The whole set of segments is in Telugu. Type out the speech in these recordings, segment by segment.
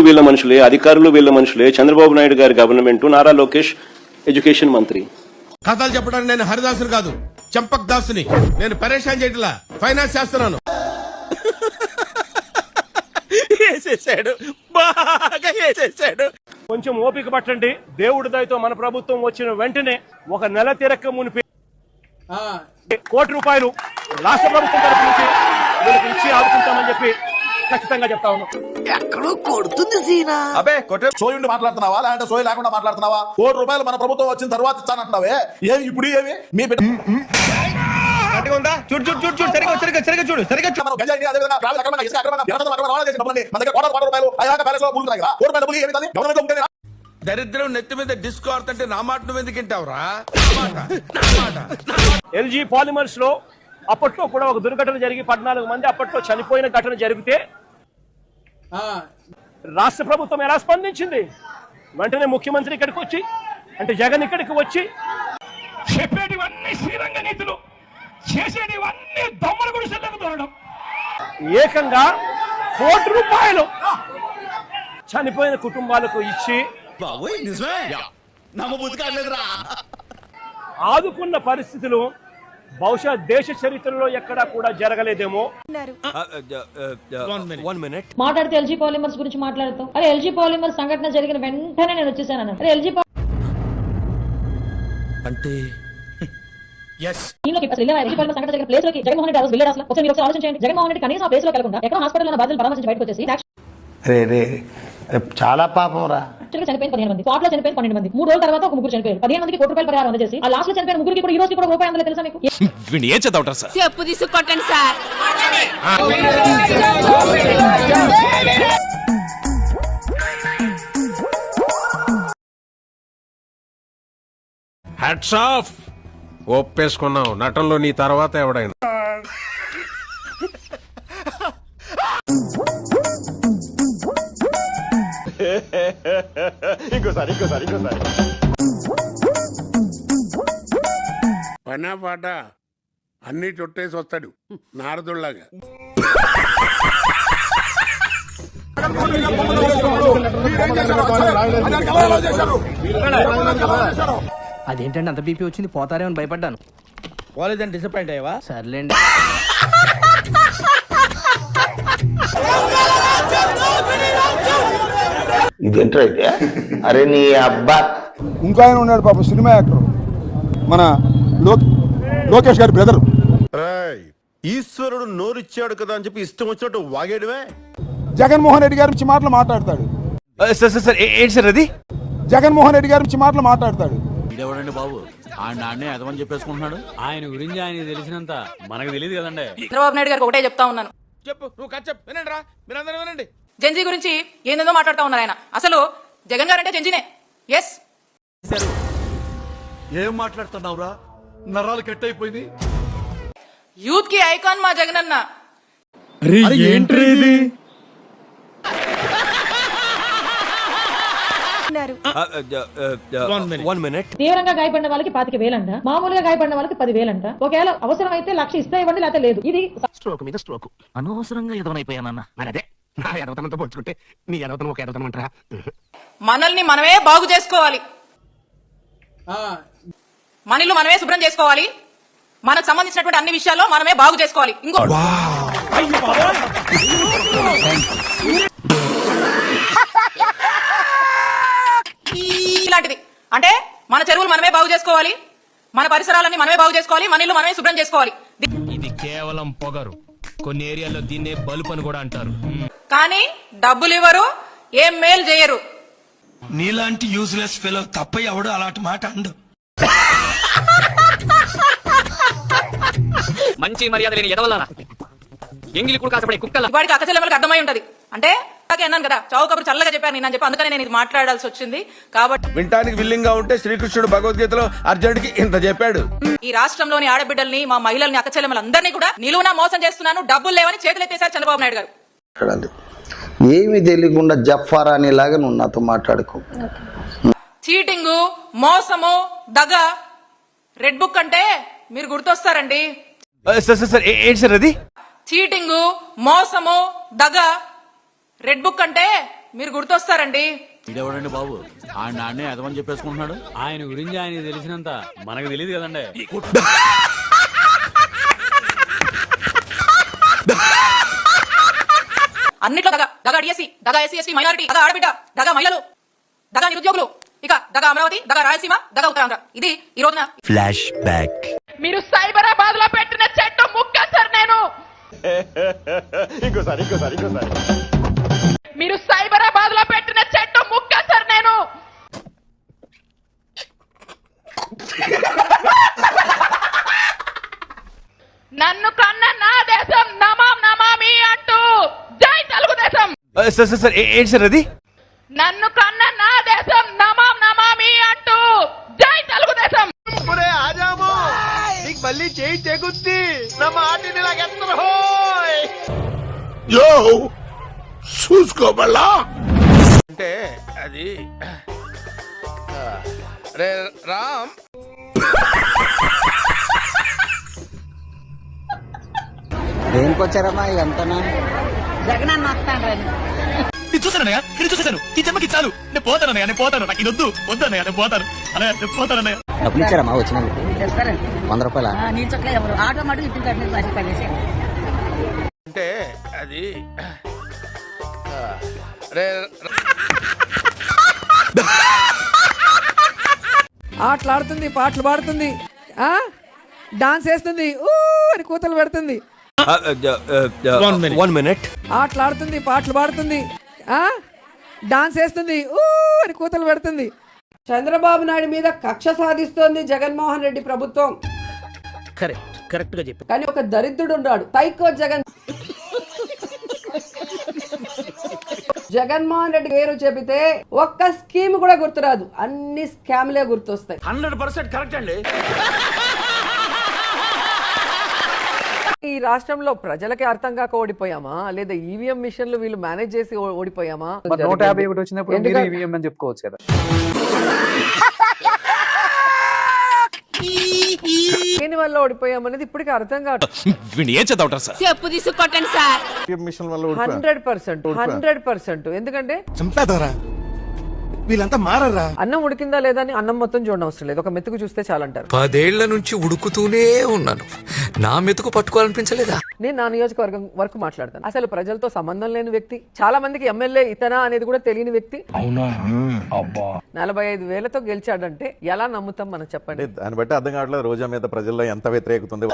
వీళ్ళ మనుషులే, అధికారులు వీళ్ళ మనుషులే. చంద్రబాబు నాయుడు గారి గవర్నమెంట్, నారా లోకేష్ ఎడ్యుకేషన్ మంత్రి. కథలు చెప్పడానికి నేను హరిదాసుని కాదు, చంపక్ దాసుని. నేను పరేషాన్ చేయట్లా, ఫైనాన్స్ చేస్తున్నాను. బాగా వేసేసాడు. కొంచెం ఓపిక పట్టండి. దేవుడి దయతో మన ప్రభుత్వం వచ్చిన వెంటనే ఒక నెల తిరక్క మునిపి ₹1 రాష్ట్ర ప్రభుత్వం తరఫు నుంచి వీళ్ళకి ఇచ్చి ఆదుకుంటామని చెప్పి ఖచ్చితంగా చెప్తా ఉన్నాం. ఎక్కడో కొడుతుంది సీనా. అబే కొట్టే సోయుండి మాట్లాడుతున్నావా లేదంటే సోయి లేకుండా మాట్లాడుతున్నావా? ₹1 మన ప్రభుత్వం వచ్చిన తర్వాత ఇచ్చానంటున్నావే, ఏమి ఇప్పుడు ఏమి మీ బిడ్డ చూడు చూడు చూడు చూడు సరిగా సరిగా సరిగా చూడు సరిగా దరిద్రం నెత్తి మీద డిస్కో ఆడుతుంటే నా మాట నువ్వు ఎందుకు వింటావురా? LG పాలిమర్స్ లో అప్పట్లో కూడా ఒక దుర్ఘటన జరిగి 14 మంది అప్పట్లో చనిపోయిన ఘటన జరిగితే రాష్ట్ర ప్రభుత్వం ఎలా స్పందించింది? వెంటనే ముఖ్యమంత్రి ఇక్కడికి వచ్చి, అంటే జగన్ ఇక్కడికి వచ్చి చెప్పేటివన్నీ శ్రీరంగ నీతులు, చేసేటివన్నీ దొమ్మల గుడిసెలకు దొరకడం, ఏకంగా ₹1 చనిపోయిన కుటుంబాలకు ఇచ్చి ఆదుకున్న పరిస్థితులు బహుశా దేశ చరిత్రలో ఎక్కడా కూడా జరగలేదేమో. మాట్లాడితే LG పాలిమర్స్ గురించి మాట్లాడుతాం. అరే LG పాలిమర్స్ సంఘటన జరిగిన వెంటనే నేను వచ్చేసాను అన్న. అరే LG అంటే సంఘటన జరిగిన ప్లేస్ లోకి జగన్మోహన్ రెడ్డి వెళ్ళారు. అసలు ఒకసారి మీరు ఆలోచించండి. జగన్మోహన్ రెడ్డి కనీసం ఆ ప్లేస్ లో కలగకుండా ఎక్కడ హాస్పిటల్ లో బాధ్యతలు పరామర్శించి బయటకు వచ్చేసి చాలా పాపం రా. చనిపోయిన 15 మంది, స్పాట్ లో చనిపోయిన 12 మంది, 3 రోజుల తర్వాత ఒక 3 చనిపోయారు. 15 మందికి ₹1 పరిహారం అందజేసి ఆ లాస్ట్ లో చనిపోయిన 3కి కూడా ఈ రోజుకి కూడా ₹1 అందలేదు. తెలుసా మీకు? ఏం చదవటం సార్? చెప్పు తీసుకొట్టండి సార్. Hats off. ఒప్పేసుకున్నావు, నటనలో నీ తర్వాత ఎవడైనా. ఇంకోసారి పనా పాట అన్ని చుట్టేసి వస్తాడు నారదుల్లాగా. అదేంటండి అంత బీపీ వచ్చింది? పోతారేమని భయపడ్డాను. పోలేదని డిసప్పాయింట్ అయ్యావా? సర్లేండి. ఇదేంటైతే? అరే నీ అబ్బా. ఇంకో ఆయన ఉన్నాడు పాప, సినిమా యాక్టర్, మన లోకేష్ గారి బ్రదర్. ఈశ్వరుడు నోరిచ్చాడు కదా అని చెప్పి ఇష్టం వచ్చినట్టు వాగేయడమే. జగన్మోహన్ రెడ్డి గారి నుంచి మాటలు మాట్లాడతాడు. ఏంటి సార్ అది? జగన్మోహన్ రెడ్డి గారి నుంచి మాటలు మాట్లాడతాడు. ఇదేవాడండి బాబు, ఆయన ఎదవని చెప్పేసుకుంటున్నాడు. ఆయన గురించి ఆయన తెలిసినంత మనకు తెలియదు కదండి. చంద్రబాబు నాయుడు గారికి ఒకటే చెప్తా ఉన్నాను. చెప్పు, నువ్వు కచ్చప్ వినండి రా, మీరందరూ వినండి. జెన్జీ గురించి ఏందేదో మాట్లాడుతూ ఉన్నారు ఆయన. అసలు జగన్ గారు అంటే జెన్జీనే. ఎస్. ఏం మాట్లాడుతున్నావురా? నరాలు కట్ అయిపోయింది. యూత్ కి ఐకాన్ మా జగన్ అన్న. తీవ్రంగా గాయపడిన వాళ్ళకి 25,000 అంట, మామూలుగా గాయపడిన వాళ్ళకి 10,000 అంట. ఒకవేళ అవసరం అయితే 1,00,000 ఇస్తే ఇవ్వండి, లేకపోతే లేదు. ఇది స్ట్రోక్ మీద స్ట్రోక్. అనవసరంగా ఎదవనైపోయానన్న. మరి అదే నా ఎదవతనంతో పోల్చుకుంటే నీ ఎదవతనం ఒక ఎదవతనం అంటారా? మనల్ని మనమే బాగు చేసుకోవాలి, మన ఇల్లు మనమే శుభ్రం చేసుకోవాలి, మనకు సంబంధించినటువంటి అన్ని విషయాల్లో మనమే బాగు చేసుకోవాలి. ఇంకో ఇలాంటిది అంటే మన చెరువులు మనమే బాగు చేసుకోవాలి, మన పరిసరాలన్నీ మనమే బాగు చేసుకోవాలి, మన ఇల్లు మనమే శుభ్రం చేసుకోవాలి. ఇది కేవలం పొగరు. కొన్ని ఏరియాల్లో దీన్నే బలుపు అని కూడా అంటారు. కానీ డబ్బులు ఇవ్వరు, ఏం మేలు చేయరు. నీలాంటి యూజ్లెస్ ఫెలో తప్ప ఎవడు అలాంటి మాట అండు. మంచి మర్యాద లేని ఎదవలారా, ఎంగిలి కూడా కాసపడే కుక్కల. వాడికి అక్కచెల్లెమ్మలకు అర్థమై ఉంటది. అంటే అన్నాను కదా, చావు కబురు చల్లగా చెప్పాను నేను అని చెప్పి, అందుకనే నేను ఇది మాట్లాడాల్సి వచ్చింది. కాబట్టి వింటానికి విల్లింగ్ గా ఉంటే శ్రీకృష్ణుడు భగవద్గీతలో అర్జునుడికి ఇంత చెప్పాడు. ఈ రాష్ట్రంలోని ఆడబిడ్డల్ని, మా మహిళల్ని, అక్కచెల్లెమ్మలందరినీ కూడా నిలువునా మోసం చేస్తున్నాను, డబ్బులు లేవని చేతులెత్తేశారు చంద్రబాబు నాయుడు గారు. ఏమి తెలియకుండా జఫారా అనేలాగా నువ్వు నాతో మాట్లాడుకో. చీటింగ్, మోసము, దగ, రెడ్ బుక్ అంటే మీరు గుర్తొస్తారండి. ఏంటి సార్ అది? చీటింగ్, మోసము, దగ, రెడ్ బుక్ అంటే మీరు గుర్తొస్తారండి. ఇడెవడండి బాబు ఆయన నాన్నే ఎదవని చెప్పేసుకుంటున్నాడు. ఆయన గురించి ఆయన తెలిసినంత మనకు తెలియదు కదండి. అన్నిట్లో దగా డిఎస్సి, దగా ఎస్సీ ఎస్టీ మైనారిటీ, దగా ఆడబిడ్డ, దగా మహిళలు, దగా నిరుద్యోగులు, ఇక దగా అమరావతి, దగా రాయలసీమ, దగా ఉత్తరాంధ్ర. ఇది ఈ రోజున ఫ్లాష్ బ్యాక్. మీరు సైబరాబాద్ లో పెట్టిన చెట్టు ముక్క సార్ నేను. మీరు సైబరాబాద్ లో పెట్టిన చెట్టు ముక్క సార్ నేను. నన్ను కన్న నా దేశం నమాం నమామి అంటూ జై తెలుగుదేశం. సార్ ఏంటి సార్ అది? నన్ను కన్న నా దేశం నమాం నమామి అంటూ జై తెలుగుదేశం. యో చూసుకోబల్లా అంటే అది రే రామ్ దేనికొచ్చారమ్మా ఇదంతా? జగనన్న వస్తాను. చూసానయ్యా, ఇది చూసేసాను. ఈ జన్మకి చాలు. నేను పోతానయ్యా, నేను పోతాను. నాకు ఇది వద్దన్నయ్యా, నేను పోతాను అన్నయ్య, నేను పోతానన్నయ్య. డబ్బులు ఇచ్చారమ్మా వచ్చినందుకు? 100 రూపాయల నీ చుట్టూ ఎవరు ఆటో మటు ఇంటికి కట్టిన పనిచేసి అంటే అది రే ఆటలాడుతుంది, పాటలు పాడుతుంది, డాన్స్ వేస్తుంది, అని కూతలు పెడుతుంది. 1 minute. ఆటలాడుతుంది, పాటలు పాడుతుంది, డాన్స్ వేస్తుంది, అని కూతలు పెడుతుంది. చంద్రబాబు నాయుడు మీద కక్ష సాధిస్తోంది జగన్మోహన్ రెడ్డి ప్రభుత్వం. కరెక్ట్ గా చెప్పి. కానీ ఒక దరిద్రుడు ఉన్నాడు, సైకో జగన్. జగన్మోహన్ రెడ్డి పేరు చెబితే ఒక్క స్కీమ్ కూడా గుర్తురాదు, అన్ని స్కామ్లే గుర్తొస్తాయి. 100% కరెక్ట్ అండి. ఈ రాష్ట్రంలో ప్రజలకి అర్థం కాక ఓడిపోయామా, లేదా ఈవీఎం మిషన్లు వీళ్ళు మేనేజ్ చేసి ఓడిపోయామా? 151 వచ్చినప్పుడు ఈవీఎం అని చెప్పుకోవచ్చు కదా. దేని వల్ల ఓడిపోయామనేది ఇప్పటికీ అర్థం కాదు. ఏం చదవటారు సార్? చెప్పు తీసుకొట్టండి సార్. 100%. ఎందుకంటే చంపేదరా వీళ్ళంతా మారరా. అన్నం ఉడికిందా లేదా అని అన్నం మొత్తం చూడడం అవసరం లేదు, ఒక మెతుకు చూస్తే చాలంటారు. 10 ఏళ్ల నుంచి ఉడుకుతూనే ఉన్నాను, నా మెతుకు పట్టుకోవాలనిపించలేదా? నేను నా నియోజకవర్గం వరకు మాట్లాడతాను. అసలు ప్రజలతో సంబంధం లేని వ్యక్తి, చాలా మందికి ఎమ్మెల్యే ఇతనా అనేది కూడా తెలియని వ్యక్తి. 45,000తో గెలిచాడంటే ఎలా నమ్ముతాం మనం, చెప్పండి. దాన్ని బట్టి అర్థం కావట్లేదు రోజా మీద ప్రజల్లో ఎంత వ్యతిరేకత ఉంది.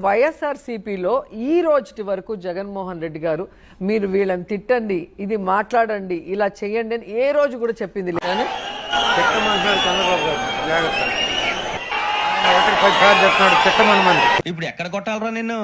వైఎస్ఆర్సీపీలో ఈ రోజుటి వరకు జగన్మోహన్ రెడ్డి గారు మీరు వీళ్ళని తిట్టండి, ఇది మాట్లాడండి, ఇలా చెయ్యండి అని ఏ రోజు కూడా చెప్పింది లేదు. ఇప్పుడు ఎక్కడ కొట్టాలరా నిన్ను?